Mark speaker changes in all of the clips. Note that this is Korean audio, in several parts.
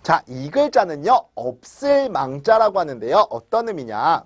Speaker 1: 자, 이 글자는요, 없을 망자라고 하는데요. 어떤 의미냐?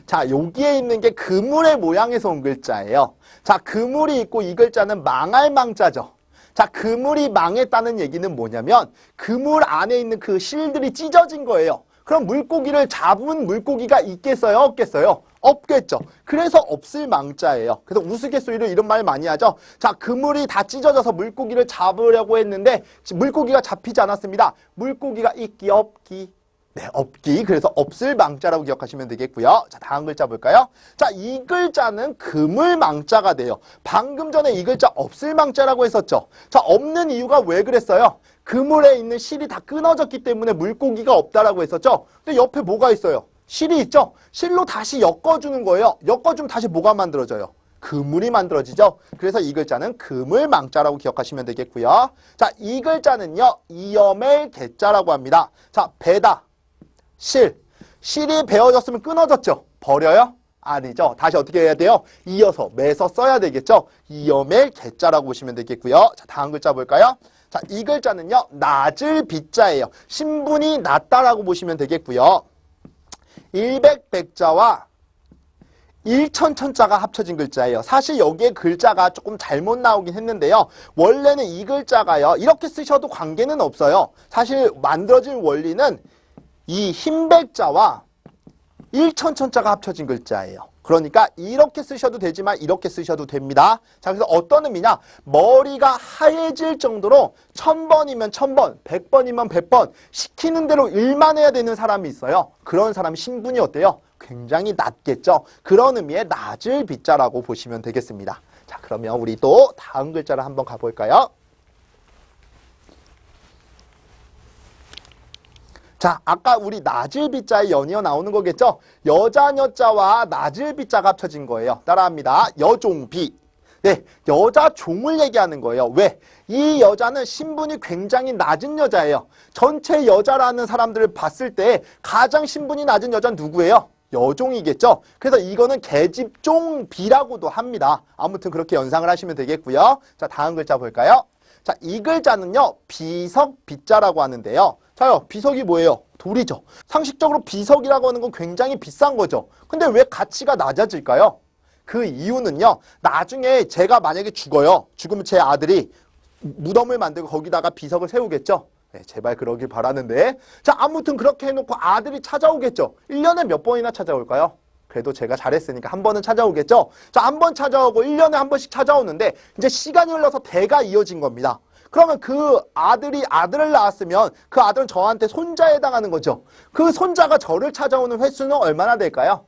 Speaker 1: 자, 여기에 있는 게 그물의 모양에서 온 글자예요. 자, 그물이 있고 이 글자는 망할 망자죠. 자, 그물이 망했다는 얘기는 뭐냐면 그물 안에 있는 그 실들이 찢어진 거예요. 그럼 물고기를 잡은 물고기가 있겠어요? 없겠어요? 없겠죠. 그래서 없을 망자예요. 그래서 우스갯소리로 이런 말 많이 하죠. 자, 그물이 다 찢어져서 물고기를 잡으려고 했는데 물고기가 잡히지 않았습니다. 물고기가 있기 없기. 네, 없기. 그래서 없을 망자라고 기억하시면 되겠고요. 자, 다음 글자 볼까요? 자, 이 글자는 그물 망자가 돼요. 방금 전에 이 글자 없을 망자라고 했었죠. 자, 없는 이유가 왜 그랬어요? 그물에 있는 실이 다 끊어졌기 때문에 물고기가 없다라고 했었죠. 근데 옆에 뭐가 있어요? 실이 있죠? 실로 다시 엮어주는 거예요. 엮어주면 다시 뭐가 만들어져요? 그물이 만들어지죠. 그래서 이 글자는 그물망자라고 기억하시면 되겠고요. 자, 이 글자는요, 이어맬 개자라고 합니다. 자, 배다. 실이 베어졌으면 끊어졌죠. 버려요? 아니죠. 다시 어떻게 해야 돼요? 이어서 매서 써야 되겠죠. 이어맬 개자라고 보시면 되겠고요. 자, 다음 글자 볼까요? 자, 이 글자는요, 낮을 빗자예요. 신분이 낮다라고 보시면 되겠고요. 일백백자와 일천천자가 합쳐진 글자예요. 사실 여기에 글자가 조금 잘못 나오긴 했는데요. 원래는 이 글자가요, 이렇게 쓰셔도 관계는 없어요. 사실 만들어진 원리는 이 흰백자와 일천천자가 합쳐진 글자예요. 그러니까 이렇게 쓰셔도 되지만 이렇게 쓰셔도 됩니다. 자, 그래서 어떤 의미냐? 머리가 하얘질 정도로 1000번이면 1000번, 100번이면 100번 시키는 대로 일만 해야 되는 사람이 있어요. 그런 사람 신분이 어때요? 굉장히 낮겠죠. 그런 의미의 낮을 빗자라고 보시면 되겠습니다. 자, 그러면 우리 또 다음 글자를 한번 가볼까요? 자, 아까 우리 낮을 빗자에 연이어 나오는 거겠죠? 여자 여자와 낮을 빗자가 합쳐진 거예요. 따라합니다. 여종비. 네, 여자 종을 얘기하는 거예요. 왜? 이 여자는 신분이 굉장히 낮은 여자예요. 전체 여자라는 사람들을 봤을 때 가장 신분이 낮은 여자는 누구예요? 여종이겠죠? 그래서 이거는 계집종비라고도 합니다. 아무튼 그렇게 연상을 하시면 되겠고요. 자, 다음 글자 볼까요? 자, 이 글자는요, 비석빗자라고 하는데요. 자요, 비석이 뭐예요? 돌이죠. 상식적으로 비석이라고 하는 건 굉장히 비싼 거죠. 근데 왜 가치가 낮아질까요? 그 이유는요, 나중에 제가 만약에 죽어요. 죽으면 제 아들이 무덤을 만들고 거기다가 비석을 세우겠죠. 네, 제발 그러길 바라는데. 자, 아무튼 그렇게 해놓고 아들이 찾아오겠죠. 1년에 몇 번이나 찾아올까요? 그래도 제가 잘했으니까 한 번은 찾아오겠죠. 자, 한 번 찾아오고 1년에 한 번씩 찾아오는데 이제 시간이 흘러서 대가 이어진 겁니다. 그러면 그 아들이 아들을 낳았으면 그 아들은 저한테 손자에 해당하는 거죠. 그 손자가 저를 찾아오는 횟수는 얼마나 될까요?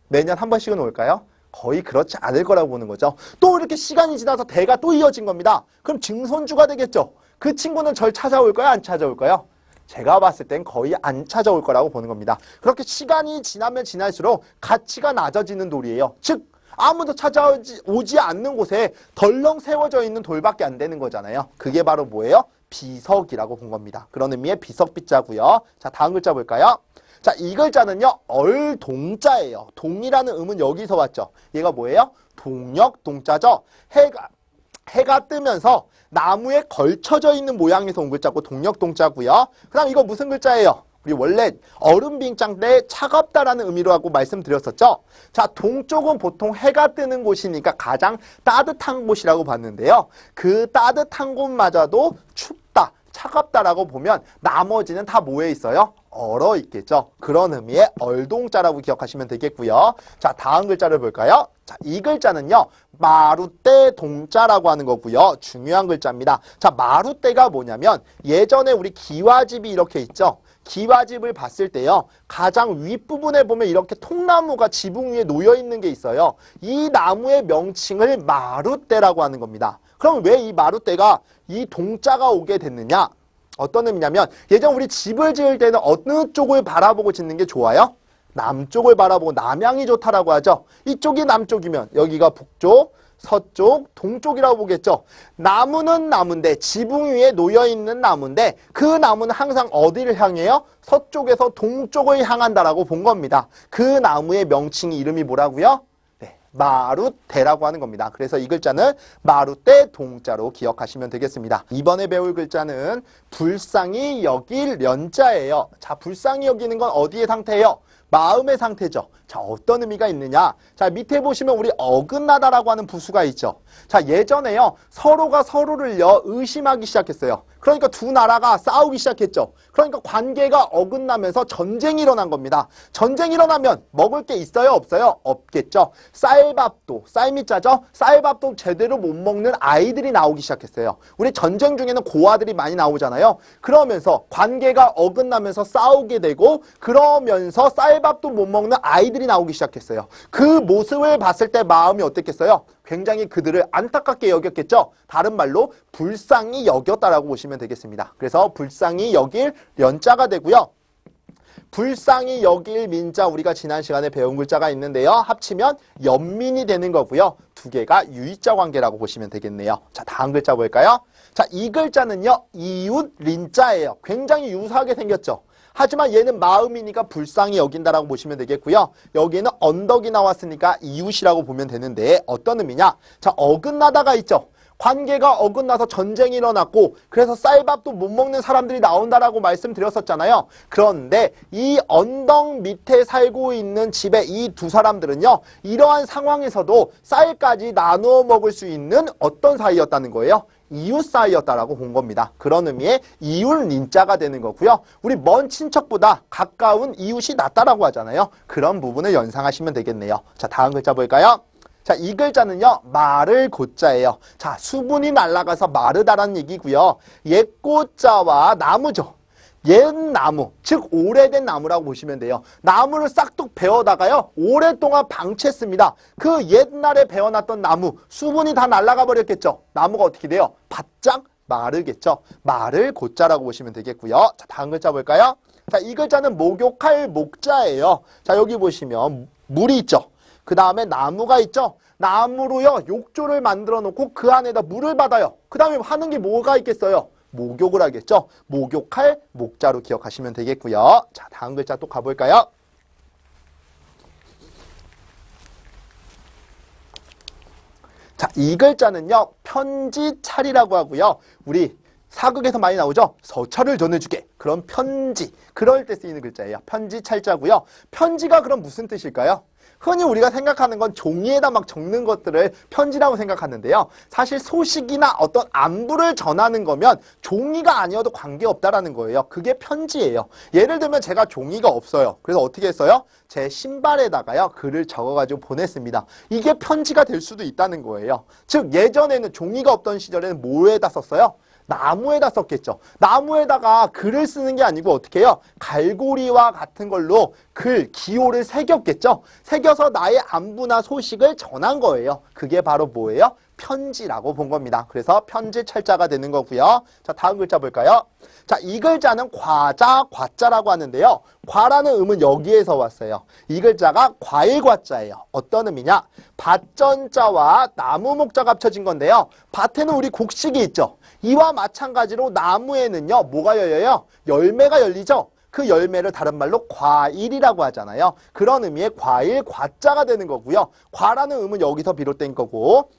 Speaker 1: 매년 한 번씩은 올까요? 거의 그렇지 않을 거라고 보는 거죠. 또 이렇게 시간이 지나서 대가 또 이어진 겁니다. 그럼 증손주가 되겠죠. 그 친구는 절 찾아올까요? 안 찾아올까요? 제가 봤을 땐 거의 안 찾아올 거라고 보는 겁니다. 그렇게 시간이 지나면 지날수록 가치가 낮아지는 돌이에요. 즉 아무도 찾아오지 않는 곳에 덜렁 세워져 있는 돌밖에 안 되는 거잖아요. 그게 바로 뭐예요? 비석이라고 본 겁니다. 그런 의미의 비석빗자고요. 자, 다음 글자 볼까요? 자, 이 글자는요, 얼동자예요. 동이라는 음은 여기서 왔죠. 얘가 뭐예요? 동력 동자죠. 해가 뜨면서 나무에 걸쳐져 있는 모양에서 온 글자고 동력동자고요. 그 다음 이거 무슨 글자예요? 우리 원래 얼음빙장 때 차갑다라는 의미로 하고 말씀드렸었죠. 자, 동쪽은 보통 해가 뜨는 곳이니까 가장 따뜻한 곳이라고 봤는데요. 그 따뜻한 곳마저도 춥다, 차갑다라고 보면 나머지는 다 뭐에 있어요? 얼어 있겠죠. 그런 의미의 얼동자라고 기억하시면 되겠고요. 자, 다음 글자를 볼까요? 자, 이 글자는요, 마루떼 동자라고 하는 거고요. 중요한 글자입니다. 자, 마루떼가 뭐냐면 예전에 우리 기와집이 이렇게 있죠. 기와집을 봤을 때요, 가장 윗부분에 보면 이렇게 통나무가 지붕 위에 놓여 있는 게 있어요. 이 나무의 명칭을 마루떼라고 하는 겁니다. 그럼 왜 이 마루떼가 이 동자가 오게 됐느냐? 어떤 의미냐면 예전 우리 집을 지을 때는 어느 쪽을 바라보고 짓는 게 좋아요? 남쪽을 바라보고 남향이 좋다라고 하죠. 이쪽이 남쪽이면 여기가 북쪽, 서쪽, 동쪽이라고 보겠죠. 나무는 나무인데 지붕 위에 놓여있는 나무인데 그 나무는 항상 어디를 향해요? 서쪽에서 동쪽을 향한다라고 본 겁니다. 그 나무의 명칭이 이름이 뭐라고요? 네, 마루떼라고 하는 겁니다. 그래서 이 글자는 마루떼 동자로 기억하시면 되겠습니다. 이번에 배울 글자는 불쌍히 여길 련자예요. 자, 불쌍히 여기는 건 어디의 상태예요? 마음의 상태죠. 자, 어떤 의미가 있느냐? 자, 밑에 보시면 우리 어긋나다라고 하는 부수가 있죠. 자, 예전에요. 서로가 서로를요, 의심하기 시작했어요. 그러니까 두 나라가 싸우기 시작했죠. 그러니까 관계가 어긋나면서 전쟁이 일어난 겁니다. 전쟁이 일어나면 먹을 게 있어요? 없어요? 없겠죠. 쌀밥도, 쌀미자죠? 쌀밥도 제대로 못 먹는 아이들이 나오기 시작했어요. 우리 전쟁 중에는 고아들이 많이 나오잖아요. 그러면서 관계가 어긋나면서 싸우게 되고 그러면서 쌀밥도 못 먹는 아이들이 나오기 시작했어요. 그 모습을 봤을 때 마음이 어땠겠어요? 굉장히 그들을 안타깝게 여겼겠죠. 다른 말로 불쌍히 여겼다라고 보시면 되겠습니다. 그래서 불쌍히 여길 련자가 되고요. 불쌍히 여길 민자 우리가 지난 시간에 배운 글자가 있는데요. 합치면 연민이 되는 거고요. 두 개가 유의자 관계라고 보시면 되겠네요. 자, 다음 글자 볼까요? 자, 이 글자는요. 이웃 린자예요. 굉장히 유사하게 생겼죠. 하지만 얘는 마음이니까 불쌍히 여긴다라고 보시면 되겠고요. 여기에는 언덕이 나왔으니까 이웃이라고 보면 되는데 어떤 의미냐? 자, 어긋나다가 있죠. 관계가 어긋나서 전쟁이 일어났고 그래서 쌀밥도 못 먹는 사람들이 나온다라고 말씀드렸었잖아요. 그런데 이 언덕 밑에 살고 있는 집의 이 두 사람들은요. 이러한 상황에서도 쌀까지 나누어 먹을 수 있는 어떤 사이였다는 거예요. 이웃 사이였다라고 본 겁니다. 그런 의미의 이웃 린자가 되는 거고요. 우리 먼 친척보다 가까운 이웃이 낫다라고 하잖아요. 그런 부분을 연상하시면 되겠네요. 자, 다음 글자 볼까요? 자, 이 글자는요. 마를 고자예요. 자, 수분이 날아가서 마르다라는 얘기고요. 옛고자와 나무죠. 옛 나무, 즉 오래된 나무라고 보시면 돼요. 나무를 싹둑 베어다가요. 오랫동안 방치했습니다. 그 옛날에 베어놨던 나무, 수분이 다 날아가 버렸겠죠. 나무가 어떻게 돼요? 바짝 마르겠죠. 마를 고자라고 보시면 되겠고요. 자, 다음 글자 볼까요? 자, 이 글자는 목욕할 목자예요. 자, 여기 보시면 물이 있죠. 그 다음에 나무가 있죠. 나무로요. 욕조를 만들어 놓고 그 안에다 물을 받아요. 그 다음에 하는 게 뭐가 있겠어요? 목욕을 하겠죠. 목욕할 목자로 기억하시면 되겠고요. 자, 다음 글자 또 가볼까요? 자, 이 글자는요. 편지찰이라고 하고요. 우리 사극에서 많이 나오죠. 서찰을 전해주게. 그런 편지. 그럴 때 쓰이는 글자예요. 편지찰자고요. 편지가 그럼 무슨 뜻일까요? 흔히 우리가 생각하는 건 종이에다 막 적는 것들을 편지라고 생각하는데요. 사실 소식이나 어떤 안부를 전하는 거면 종이가 아니어도 관계없다라는 거예요. 그게 편지예요. 예를 들면 제가 종이가 없어요. 그래서 어떻게 했어요? 제 신발에다가요. 글을 적어가지고 보냈습니다. 이게 편지가 될 수도 있다는 거예요. 즉 예전에는 종이가 없던 시절에는 뭐에다 썼어요? 나무에다 썼겠죠. 나무에다가 글을 쓰는 게 아니고 어떻게 해요? 갈고리와 같은 걸로 글, 기호를 새겼겠죠. 새겨서 나의 안부나 소식을 전한 거예요. 그게 바로 뭐예요? 편지라고 본 겁니다. 그래서 편지 찰자가 되는 거고요. 자, 다음 글자 볼까요? 자, 이 글자는 과자, 과자라고 하는데요. 과라는 음은 여기에서 왔어요. 이 글자가 과일 과자예요. 어떤 의미냐? 밭전자와 나무 목자가 합쳐진 건데요. 밭에는 우리 곡식이 있죠. 이와 마찬가지로 나무에는요. 뭐가 열려요? 열매가 열리죠. 그 열매를 다른 말로 과일이라고 하잖아요. 그런 의미의 과일, 과자가 되는 거고요. 과라는 음은 여기서 비롯된 거고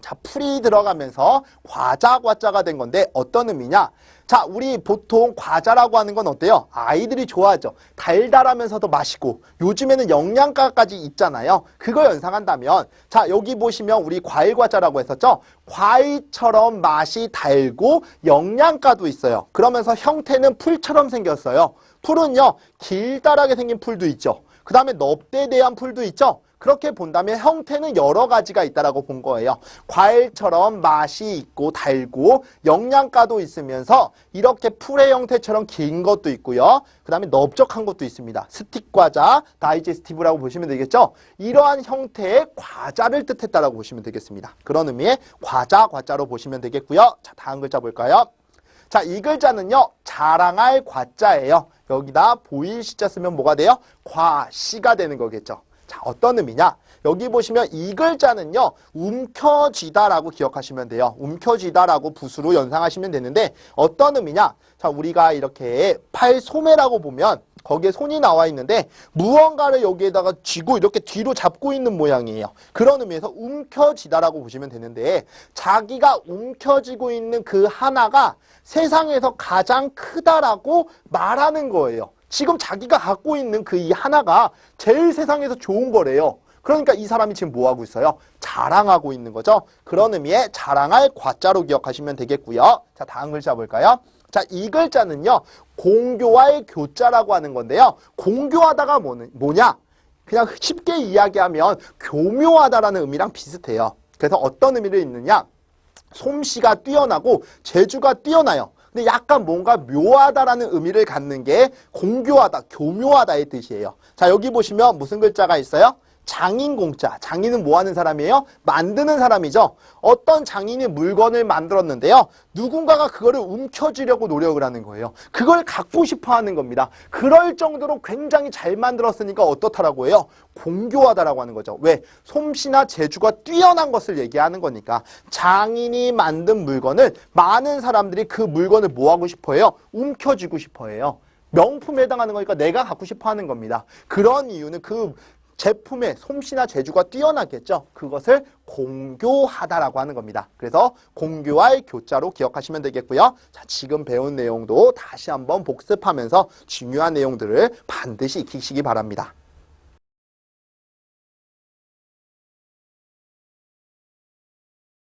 Speaker 1: 자, 풀이 들어가면서 과자, 과자가 된 건데 어떤 의미냐? 자, 우리 보통 과자라고 하는 건 어때요? 아이들이 좋아하죠. 달달하면서도 맛있고 요즘에는 영양가까지 있잖아요. 그걸 연상한다면 자, 여기 보시면 우리 과일 과자라고 했었죠? 과일처럼 맛이 달고 영양가도 있어요. 그러면서 형태는 풀처럼 생겼어요. 풀은요, 길다랗게 생긴 풀도 있죠. 그 다음에 넙대대한 풀도 있죠. 그렇게 본다면 형태는 여러 가지가 있다라고 본 거예요. 과일처럼 맛이 있고 달고 영양가도 있으면서 이렇게 풀의 형태처럼 긴 것도 있고요. 그 다음에 넓적한 것도 있습니다. 스틱 과자, 다이제스티브라고 보시면 되겠죠. 이러한 형태의 과자를 뜻했다라고 보시면 되겠습니다. 그런 의미의 과자, 과자로 보시면 되겠고요. 자, 다음 글자 볼까요? 자, 이 글자는요. 자랑할 과자예요. 여기다 보일 시자 쓰면 뭐가 돼요? 과시가 되는 거겠죠. 자, 어떤 의미냐? 여기 보시면 이 글자는요, 움켜쥐다라고 기억하시면 돼요. 움켜쥐다라고 붓으로 연상하시면 되는데 어떤 의미냐? 자, 우리가 이렇게 팔소매라고 보면 거기에 손이 나와 있는데 무언가를 여기에다가 쥐고 이렇게 뒤로 잡고 있는 모양이에요. 그런 의미에서 움켜쥐다라고 보시면 되는데 자기가 움켜쥐고 있는 그 하나가 세상에서 가장 크다라고 말하는 거예요. 지금 자기가 갖고 있는 그 이 하나가 제일 세상에서 좋은 거래요. 그러니까 이 사람이 지금 뭐 하고 있어요? 자랑하고 있는 거죠. 그런 의미의 자랑할 과자로 기억하시면 되겠고요. 자, 다음 글자 볼까요? 자, 이 글자는요, 공교할 교자라고 하는 건데요. 공교하다가 뭐냐? 그냥 쉽게 이야기하면 교묘하다라는 의미랑 비슷해요. 그래서 어떤 의미를 있느냐? 솜씨가 뛰어나고 재주가 뛰어나요. 근데 약간 뭔가 묘하다라는 의미를 갖는 게 공교하다, 교묘하다의 뜻이에요. 자, 여기 보시면 무슨 글자가 있어요? 장인공자. 장인은 뭐 하는 사람이에요? 만드는 사람이죠. 어떤 장인이 물건을 만들었는데요. 누군가가 그거를 움켜쥐려고 노력을 하는 거예요. 그걸 갖고 싶어 하는 겁니다. 그럴 정도로 굉장히 잘 만들었으니까 어떻다라고 해요? 공교하다라고 하는 거죠. 왜? 솜씨나 재주가 뛰어난 것을 얘기하는 거니까. 장인이 만든 물건을 많은 사람들이 그 물건을 뭐 하고 싶어 해요? 움켜쥐고 싶어 해요. 명품에 해당하는 거니까 내가 갖고 싶어 하는 겁니다. 그런 이유는 그 제품의 솜씨나 재주가 뛰어나겠죠. 그것을 공교하다라고 하는 겁니다. 그래서 공교할 교자로 기억하시면 되겠고요. 자, 지금 배운 내용도 다시 한번 복습하면서 중요한 내용들을 반드시 익히시기 바랍니다.